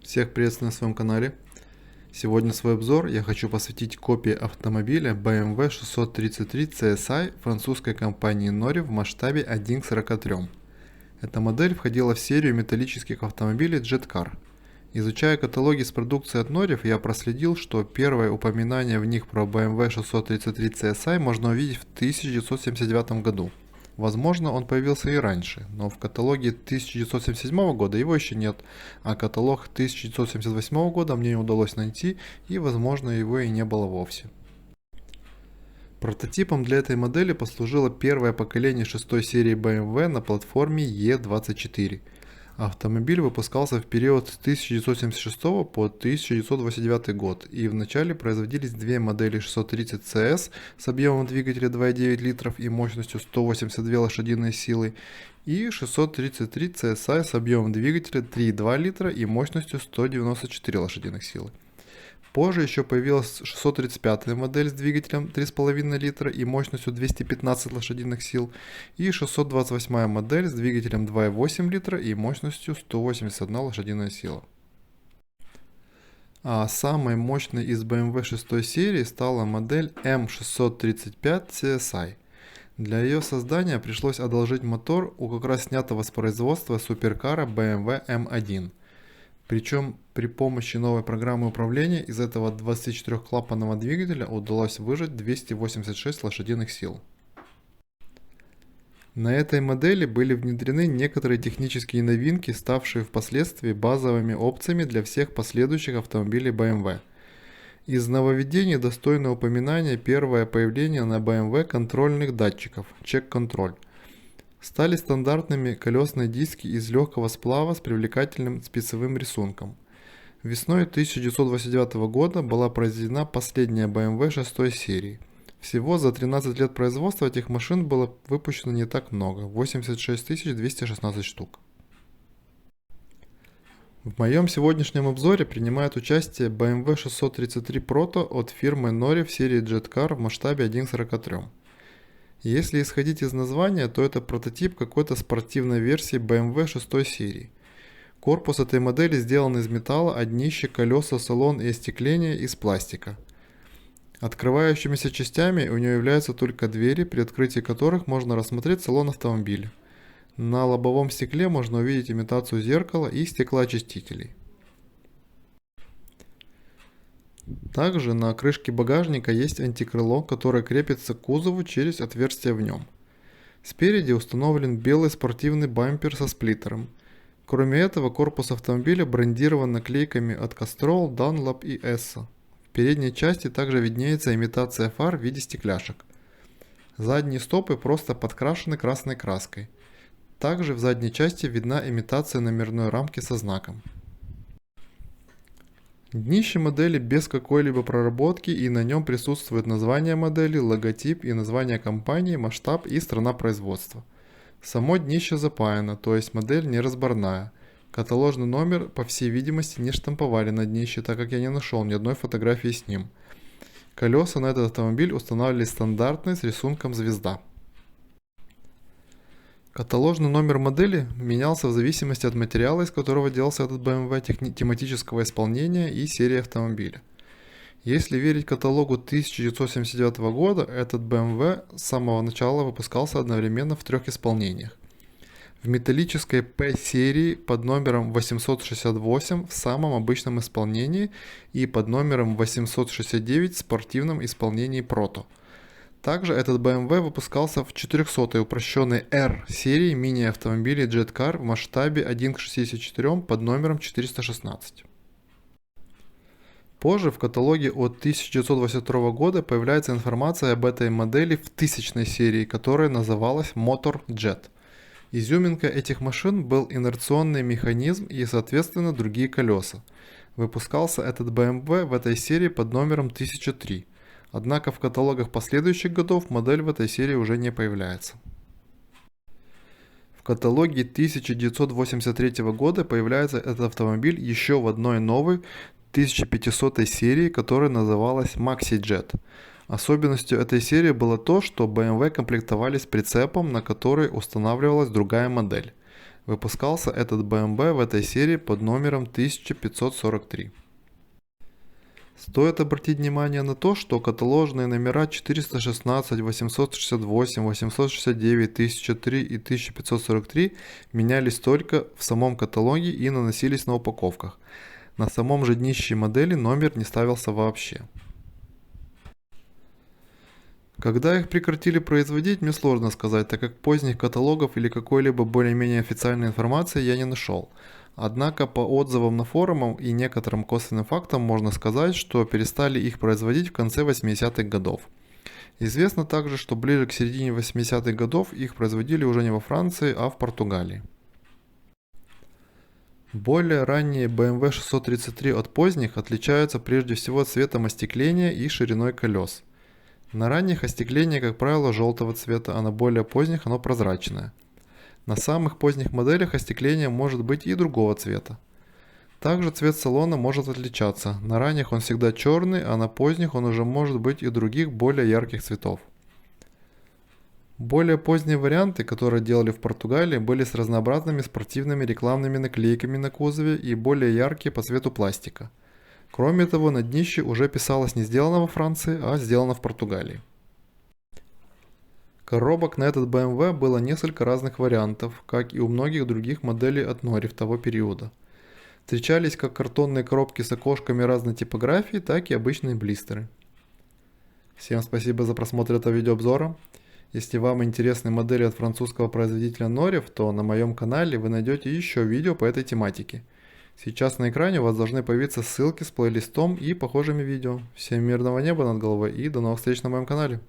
Всех приветствую на своем канале. Сегодня свой обзор я хочу посвятить копии автомобиля BMW 633 CSI французской компании Nori в масштабе 1 к 43. Эта модель входила в серию металлических автомобилей Jet Car. Изучая каталоги с продукцией от Nori, я проследил, что первое упоминание в них про BMW 633 CSI можно увидеть в 1979 году. Возможно, он появился и раньше, но в каталоге 1977 года его еще нет, а каталог 1978 года мне не удалось найти, и возможно его и не было вовсе. Прототипом для этой модели послужило первое поколение шестой серии BMW на платформе E24. Автомобиль выпускался в период с 1976 по 1989 год, и вначале производились две модели 630 CS с объемом двигателя 2,9 литров и мощностью 182 лошадиные силы, и 633 CSI с объемом двигателя 3,2 литра и мощностью 194 лошадиных силы. Позже еще появилась 635 модель с двигателем 3,5 литра и мощностью 215 лошадиных сил и 628 модель с двигателем 2,8 литра и мощностью 181 лошадиная сила. А самой мощной из BMW 6 серии стала модель M635 CSI. Для ее создания пришлось одолжить мотор у как раз снятого с производства суперкара BMW M1. Причем при помощи новой программы управления из этого 24-клапанного двигателя удалось выжать 286 лошадиных сил. На этой модели были внедрены некоторые технические новинки, ставшие впоследствии базовыми опциями для всех последующих автомобилей BMW. Из нововведений достойно упоминания первое появление на BMW контрольных датчиков Check Control. Стали стандартными колесные диски из легкого сплава с привлекательным спицевым рисунком. Весной 1929 года была произведена последняя BMW 6 серии. Всего за 13 лет производства этих машин было выпущено не так много – 86 216 штук. В моем сегодняшнем обзоре принимает участие BMW 633 Proto от фирмы Nori в серии Jet Car в масштабе 1 к 43. Если исходить из названия, то это прототип какой-то спортивной версии BMW 6 серии. Корпус этой модели сделан из металла, а днище, колеса, салон и остекление из пластика. Открывающимися частями у нее являются только двери, при открытии которых можно рассмотреть салон автомобиля. На лобовом стекле можно увидеть имитацию зеркала и стеклоочистителей. Также на крышке багажника есть антикрыло, которое крепится к кузову через отверстие в нем. Спереди установлен белый спортивный бампер со сплиттером. Кроме этого, корпус автомобиля брендирован наклейками от Castrol, Dunlop и Essa. В передней части также виднеется имитация фар в виде стекляшек. Задние стопы просто подкрашены красной краской. Также в задней части видна имитация номерной рамки со знаком. Днище модели без какой-либо проработки, и на нем присутствует название модели, логотип и название компании, масштаб и страна производства. Само днище запаяно, то есть модель не разборная. Каталожный номер, по всей видимости, не штамповали на днище, так как я не нашел ни одной фотографии с ним. Колеса на этот автомобиль устанавливались стандартные с рисунком звезда. Каталожный номер модели менялся в зависимости от материала, из которого делался этот BMW, тематического исполнения и серии автомобиля. Если верить каталогу 1979 года, этот BMW с самого начала выпускался одновременно в трех исполнениях. В металлической P-серии под номером 868 в самом обычном исполнении и под номером 869 в спортивном исполнении Proto. Также этот BMW выпускался в 400-й упрощенной R-серии мини-автомобилей Jet Car в масштабе 1 к 64 под номером 416. Позже в каталоге от 1922 года появляется информация об этой модели в 1000-й серии, которая называлась Motor Jet. Изюминкой этих машин был инерционный механизм и, соответственно, другие колеса. Выпускался этот BMW в этой серии под номером 1003. Однако в каталогах последующих годов модель в этой серии уже не появляется. В каталоге 1983 года появляется этот автомобиль еще в одной новой 1500 серии, которая называлась Maxi Jet. Особенностью этой серии было то, что BMW комплектовались прицепом, на который устанавливалась другая модель. Выпускался этот BMW в этой серии под номером 1543. Стоит обратить внимание на то, что каталожные номера 416, 868, 869, 1003 и 1543 менялись только в самом каталоге и наносились на упаковках. На самом же днище модели номер не ставился вообще. Когда их прекратили производить, мне сложно сказать, так как поздних каталогов или какой-либо более-менее официальной информации я не нашел. Однако по отзывам на форумах и некоторым косвенным фактам можно сказать, что перестали их производить в конце 80-х годов. Известно также, что ближе к середине 80-х годов их производили уже не во Франции, а в Португалии. Более ранние BMW 633 от поздних отличаются прежде всего цветом остекления и шириной колес. На ранних остекление, как правило, желтого цвета, а на более поздних оно прозрачное. На самых поздних моделях остекление может быть и другого цвета. Также цвет салона может отличаться. На ранних он всегда черный, а на поздних он уже может быть и других более ярких цветов. Более поздние варианты, которые делали в Португалии, были с разнообразными спортивными рекламными наклейками на кузове и более яркие по цвету пластика. Кроме того, на днище уже писалось не сделано во Франции, а сделано в Португалии. Коробок на этот BMW было несколько разных вариантов, как и у многих других моделей от Norif того периода. Встречались как картонные коробки с окошками разной типографии, так и обычные блистеры. Всем спасибо за просмотр этого видеообзора. Если вам интересны модели от французского производителя Norif, то на моем канале вы найдете еще видео по этой тематике. Сейчас на экране у вас должны появиться ссылки с плейлистом и похожими видео. Всем мирного неба над головой и до новых встреч на моем канале.